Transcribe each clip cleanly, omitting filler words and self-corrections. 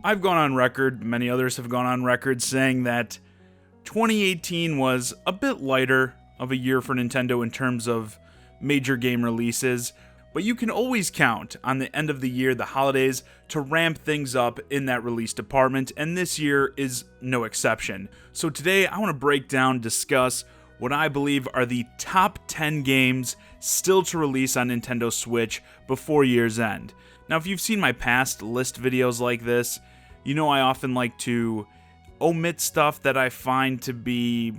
I've gone on record, many others have gone on record, saying that 2018 was a bit lighter of a year for Nintendo in terms of major game releases, but you can always count on the end of the year, the holidays, to ramp things up in that release department, and this year is no exception. So today I want to break down, discuss what I believe are the top 10 games still to release on Nintendo Switch before year's end. Now, if you've seen my past list videos like this, you know I often like to omit stuff that I find to be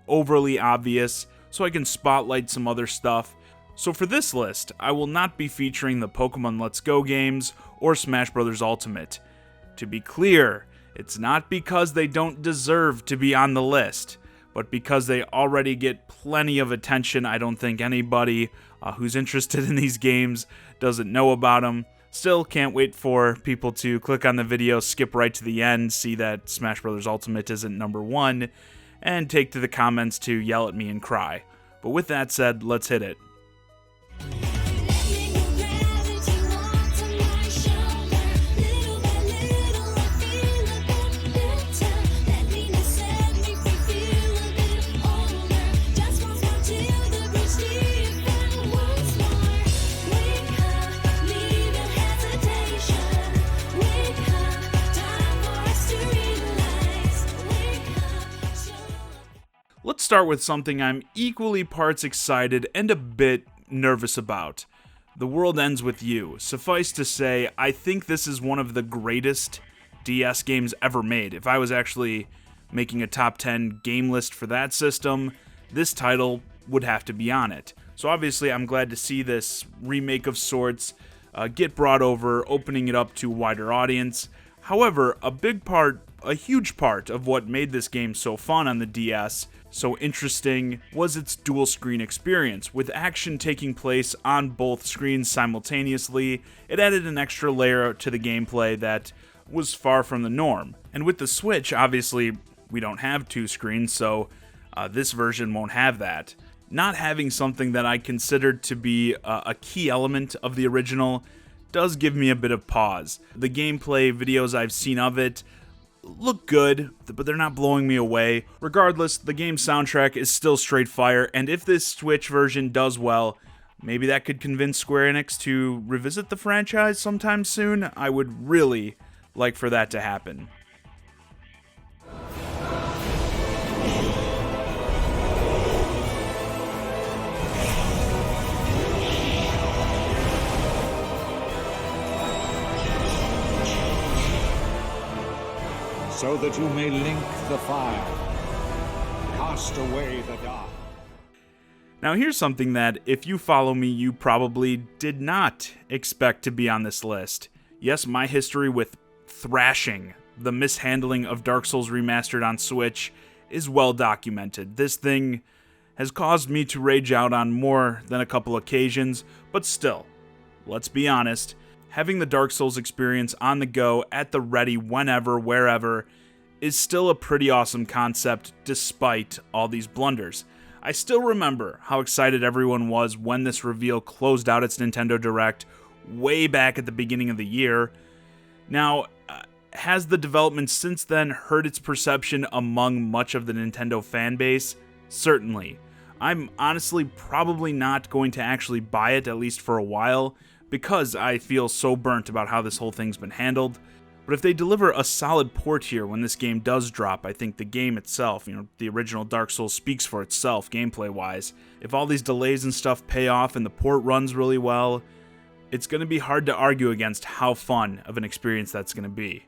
overly obvious so I can spotlight some other stuff. So for this list, I will not be featuring the Pokemon Let's Go games or Smash Bros. Ultimate. To be clear, it's not because they don't deserve to be on the list, but because they already get plenty of attention. I don't think anybody who's interested in these games doesn't know about them. Still, can't wait for people to click on the video, skip right to the end, see that Smash Bros. Ultimate isn't number 1, and take to the comments to yell at me and cry. But with that said, let's hit it. Let's start with something I'm equally parts excited and a bit nervous about. The World Ends With You. Suffice to say, I think this is one of the greatest DS games ever made. If I was actually making a top 10 game list for that system, this title would have to be on it. So obviously I'm glad to see this remake of sorts get brought over, opening it up to a wider audience. However, a huge part of what made this game so fun on the DS, so interesting, was its dual screen experience. With action taking place on both screens simultaneously, it added an extra layer to the gameplay that was far from the norm. And with the Switch, obviously, we don't have two screens, so this version won't have that. Not having something that I considered to be a key element of the original does give me a bit of pause. The gameplay videos I've seen of it look good, but they're not blowing me away. Regardless, the game's soundtrack is still straight fire, and if this Switch version does well, maybe that could convince Square Enix to revisit the franchise sometime soon. I would really like for that to happen. So that you may link the fire, cast away the dark. Now here's something that, if you follow me, you probably did not expect to be on this list. Yes, my history with thrashing the mishandling of Dark Souls Remastered on Switch is well documented. This thing has caused me to rage out on more than a couple occasions, but still, let's be honest, having the Dark Souls experience on the go, at the ready, whenever, wherever, is still a pretty awesome concept despite all these blunders. I still remember how excited everyone was when this reveal closed out its Nintendo Direct way back at the beginning of the year. Now, has the development since then hurt its perception among much of the Nintendo fan base? Certainly. I'm honestly probably not going to actually buy it, at least for a while, because I feel so burnt about how this whole thing's been handled. But if they deliver a solid port here when this game does drop, I think the game itself, the original Dark Souls speaks for itself gameplay-wise. If all these delays and stuff pay off and the port runs really well, it's going to be hard to argue against how fun of an experience that's going to be.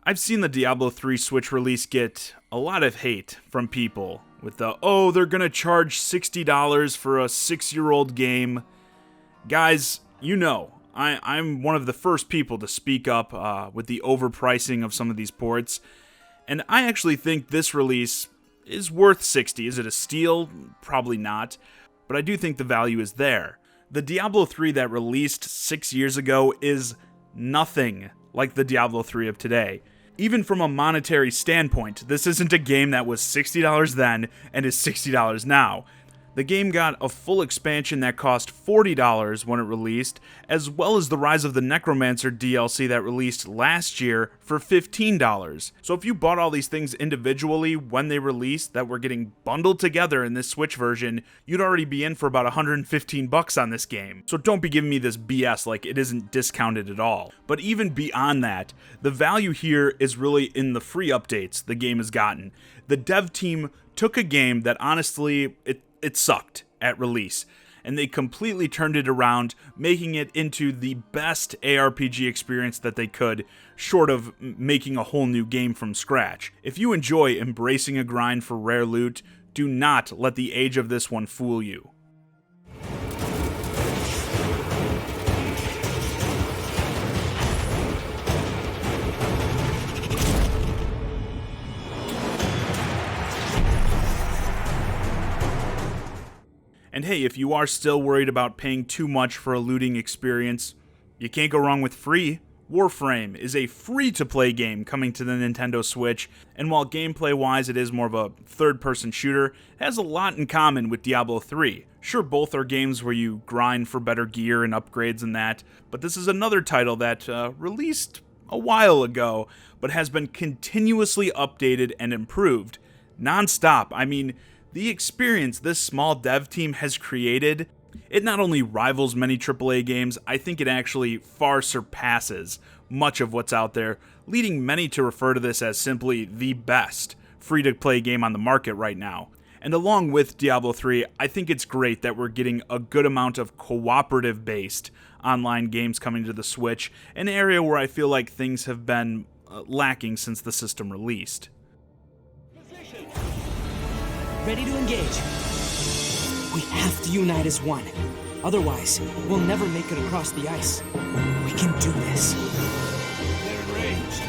I've seen the Diablo 3 Switch release get a lot of hate from people with the, oh, they're gonna charge $60 for a 6-year-old game. Guys, I'm one of the first people to speak up with the overpricing of some of these ports, and I actually think this release is worth $60. Is it a steal? Probably not. but I do think the value is there. The Diablo 3 that released 6 years ago is nothing like the Diablo 3 of today. Even from a monetary standpoint, this isn't a game that was $60 then and is $60 now. The game got a full expansion that cost $40 when it released, as well as the Rise of the Necromancer DLC that released last year for $15. So if you bought all these things individually when they released that were getting bundled together in this Switch version, you'd already be in for about $115 on this game. So don't be giving me this BS like it isn't discounted at all. But even beyond that, the value here is really in the free updates the game has gotten. The dev team took a game that honestly, it sucked at release, and they completely turned it around, making it into the best ARPG experience that they could, short of making a whole new game from scratch. If you enjoy embracing a grind for rare loot, do not let the age of this one fool you. And hey, if you are still worried about paying too much for a looting experience, you can't go wrong with free. Warframe is a free-to-play game coming to the Nintendo Switch, and while gameplay-wise it is more of a third-person shooter, it has a lot in common with Diablo 3. Sure, both are games where you grind for better gear and upgrades and that, but this is another title that released a while ago, but has been continuously updated and improved. Non-stop. I mean, the experience this small dev team has created, it not only rivals many AAA games, I think it actually far surpasses much of what's out there, leading many to refer to this as simply the best free-to-play game on the market right now. And along with Diablo 3, I think it's great that we're getting a good amount of cooperative-based online games coming to the Switch, an area where I feel like things have been lacking since the system released. Ready to engage. We have to unite as one. Otherwise, we'll never make it across the ice. We can do this. They're in range.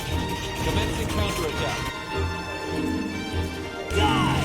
Commencing counterattack. Die!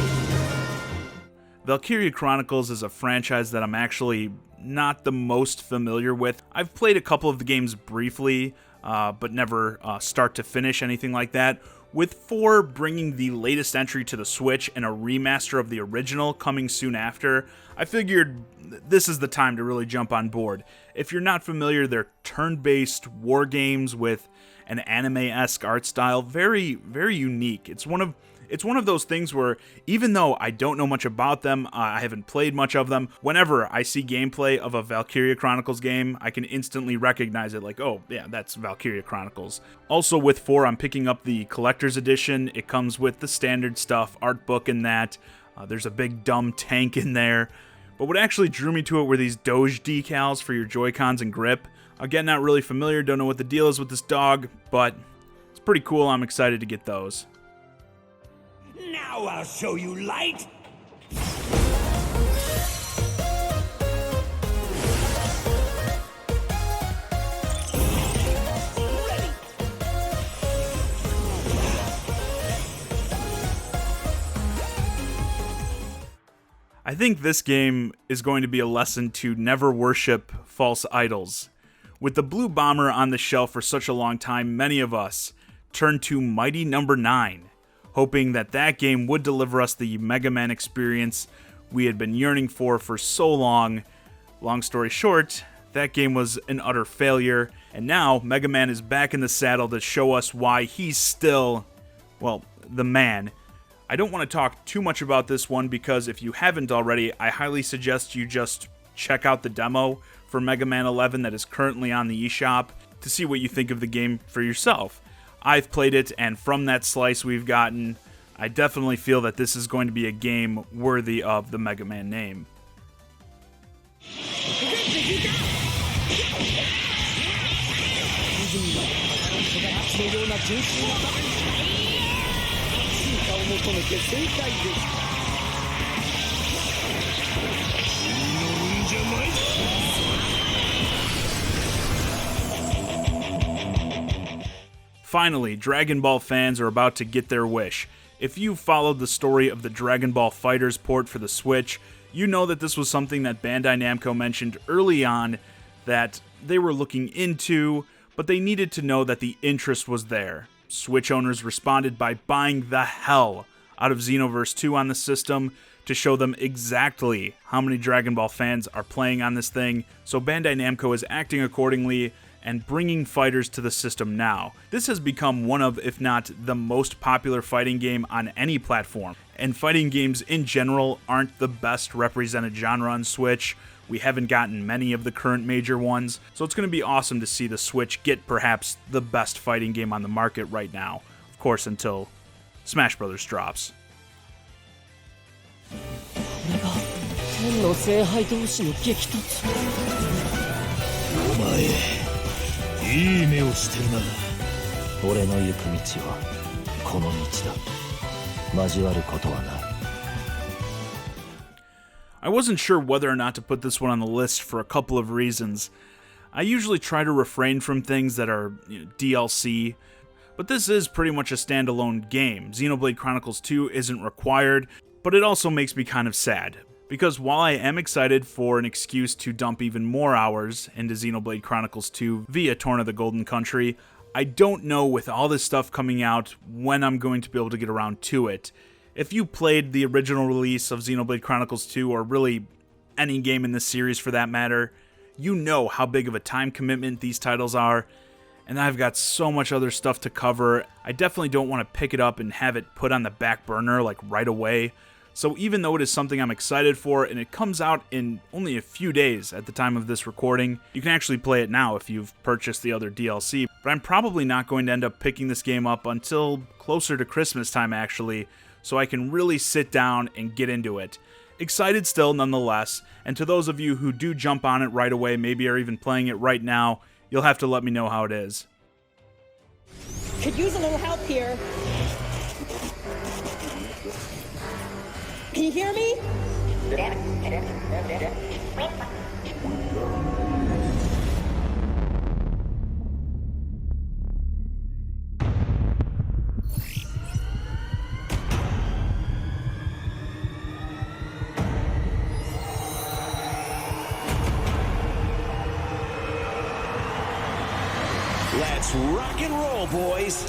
Valkyria Chronicles is a franchise that I'm actually not the most familiar with. I've played a couple of the games briefly, but never start to finish, anything like that. With 4 bringing the latest entry to the Switch and a remaster of the original coming soon after, I figured this is the time to really jump on board. If you're not familiar, they're turn-based war games with an anime-esque art style, very, very unique. It's one of those things where, even though I don't know much about them, I haven't played much of them, whenever I see gameplay of a Valkyria Chronicles game, I can instantly recognize it like, oh, yeah, that's Valkyria Chronicles. Also, with 4, I'm picking up the Collector's Edition. It comes with the standard stuff, art book and that. There's a big dumb tank in there. But what actually drew me to it were these Doge decals for your Joy-Cons and grip. Again, not really familiar, don't know what the deal is with this dog, but it's pretty cool. I'm excited to get those. Now I'll show you light! I think this game is going to be a lesson to never worship false idols. With the Blue Bomber on the shelf for such a long time, many of us turned to Mighty Number 9. Hoping that that game would deliver us the Mega Man experience we had been yearning for so long. Long story short, that game was an utter failure, and now Mega Man is back in the saddle to show us why he's still, well, the man. I don't want to talk too much about this one because if you haven't already, I highly suggest you just check out the demo for Mega Man 11 that is currently on the eShop to see what you think of the game for yourself. I've played it, and from that slice we've gotten, I definitely feel that this is going to be a game worthy of the Mega Man name. Finally, Dragon Ball fans are about to get their wish. If you followed the story of the Dragon Ball FighterZ port for the Switch, You know that this was something that Bandai Namco mentioned early on that they were looking into, but they needed to know that the interest was there. Switch owners responded by buying the hell out of Xenoverse 2 on the system to show them exactly how many Dragon Ball fans are playing on this thing, so Bandai Namco is acting accordingly and bringing fighters to the system now. This has become one of, if not the most popular fighting game on any platform, and fighting games in general aren't the best represented genre on Switch. We haven't gotten many of the current major ones, so it's going to be awesome to see the Switch get perhaps the best fighting game on the market right now. Of course, until Smash Bros. Drops. これが天の聖杯同士の激突。お前、いい目をしてるな。俺の行く道はこの道だ。交わることはない。I wasn't sure whether or not to put this one on the list for a couple of reasons. I usually try to refrain from things that are DLC, but this is pretty much a standalone game. Xenoblade Chronicles 2 isn't required, but it also makes me kind of sad, because while I am excited for an excuse to dump even more hours into Xenoblade Chronicles 2 via Torna the Golden Country, I don't know with all this stuff coming out when I'm going to be able to get around to it. If you played the original release of Xenoblade Chronicles 2, or really any game in this series for that matter, you know how big of a time commitment these titles are, and I've got so much other stuff to cover. I definitely don't want to pick it up and have it put on the back burner like right away. So even though it is something I'm excited for, and it comes out in only a few days at the time of this recording, you can actually play it now if you've purchased the other DLC, but I'm probably not going to end up picking this game up until closer to Christmas time actually, so I can really sit down and get into it. Excited still nonetheless, and to those of you who do jump on it right away, maybe are even playing it right now, you'll have to let me know how it is. Could use a little help here. Can you hear me? Let's rock and roll, boys.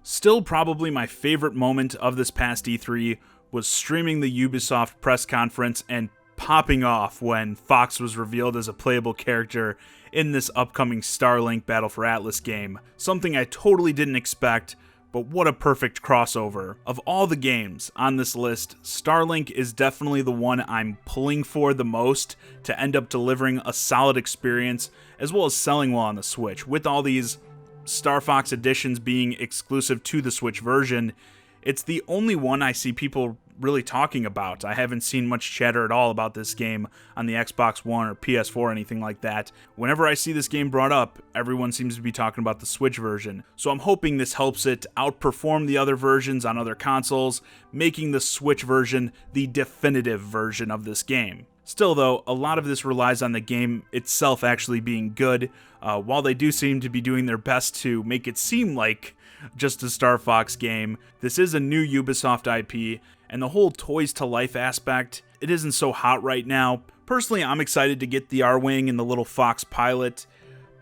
Still probably my favorite moment of this past E3 was streaming the Ubisoft press conference and popping off when Fox was revealed as a playable character in this upcoming Starlink Battle for Atlas game. Something I totally didn't expect, but what a perfect crossover. Of all the games on this list, Starlink is definitely the one I'm pulling for the most to end up delivering a solid experience as well as selling well on the Switch. With all these Star Fox editions being exclusive to the Switch version, it's the only one I see people really talking about. I haven't seen much chatter at all about this game on the Xbox One or PS4 or anything like that. Whenever I see this game brought up, everyone seems to be talking about the Switch version. So I'm hoping this helps it outperform the other versions on other consoles, making the Switch version the definitive version of this game. Still though, a lot of this relies on the game itself actually being good. While they do seem to be doing their best to make it seem like just a Star Fox game, this is a new Ubisoft IP, and the whole toys to life aspect, it isn't so hot right now. Personally, I'm excited to get the R-Wing and the little Fox pilot,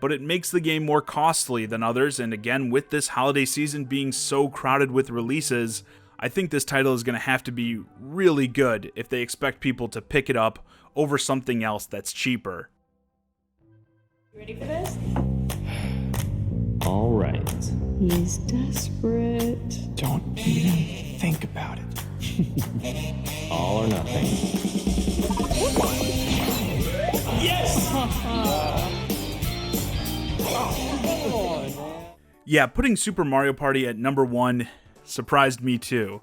but it makes the game more costly than others, and again, with this holiday season being so crowded with releases, I think this title is going to have to be really good if they expect people to pick it up over something else that's cheaper. You ready for this? All right. He's desperate. Don't even think about it. All or nothing. Yeah, putting Super Mario Party at number 1 surprised me too.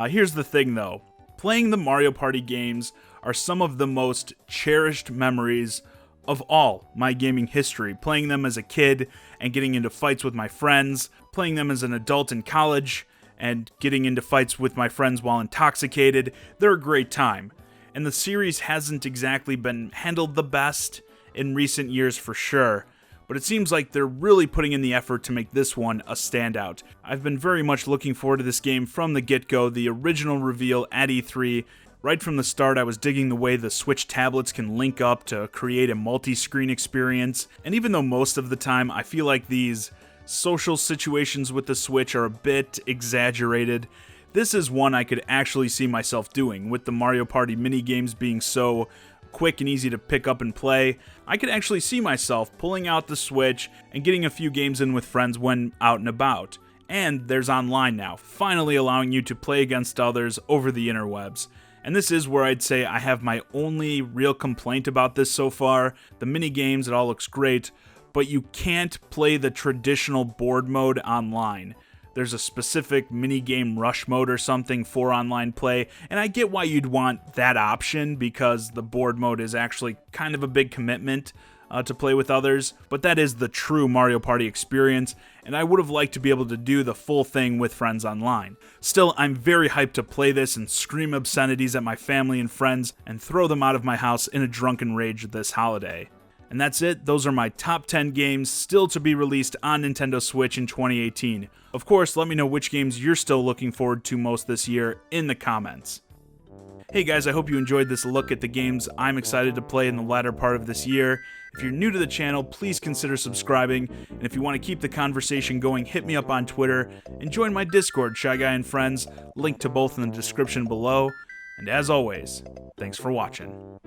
Here's the thing though. Playing the Mario Party games are some of the most cherished memories of all my gaming history. Playing them as a kid and getting into fights with my friends, playing them as an adult in college and getting into fights with my friends while intoxicated, they're a great time. And the series hasn't exactly been handled the best in recent years for sure, but it seems like they're really putting in the effort to make this one a standout. I've been very much looking forward to this game from the get-go, the original reveal at E3. Right from the start, I was digging the way the Switch tablets can link up to create a multi-screen experience, and even though most of the time I feel like these social situations with the Switch are a bit exaggerated, this is one I could actually see myself doing. With the Mario Party minigames being so quick and easy to pick up and play, I could actually see myself pulling out the Switch and getting a few games in with friends when out and about. And there's online now, finally allowing you to play against others over the interwebs. And this is where I'd say I have my only real complaint about this so far. The minigames, it all looks great, but you can't play the traditional board mode online. There's a specific minigame rush mode or something for online play, and I get why you'd want that option because the board mode is actually kind of a big commitment to play with others, but that is the true Mario Party experience, and I would have liked to be able to do the full thing with friends online. Still, I'm very hyped to play this and scream obscenities at my family and friends and throw them out of my house in a drunken rage this holiday. And that's it. Those are my top 10 games still to be released on Nintendo Switch in 2018. Of course, let me know which games you're still looking forward to most this year in the comments. Hey guys, I hope you enjoyed this look at the games I'm excited to play in the latter part of this year. If you're new to the channel, please consider subscribing, and if you want to keep the conversation going, hit me up on Twitter, and join my Discord, Shy Guy and Friends, link to both in the description below. And as always, thanks for watching.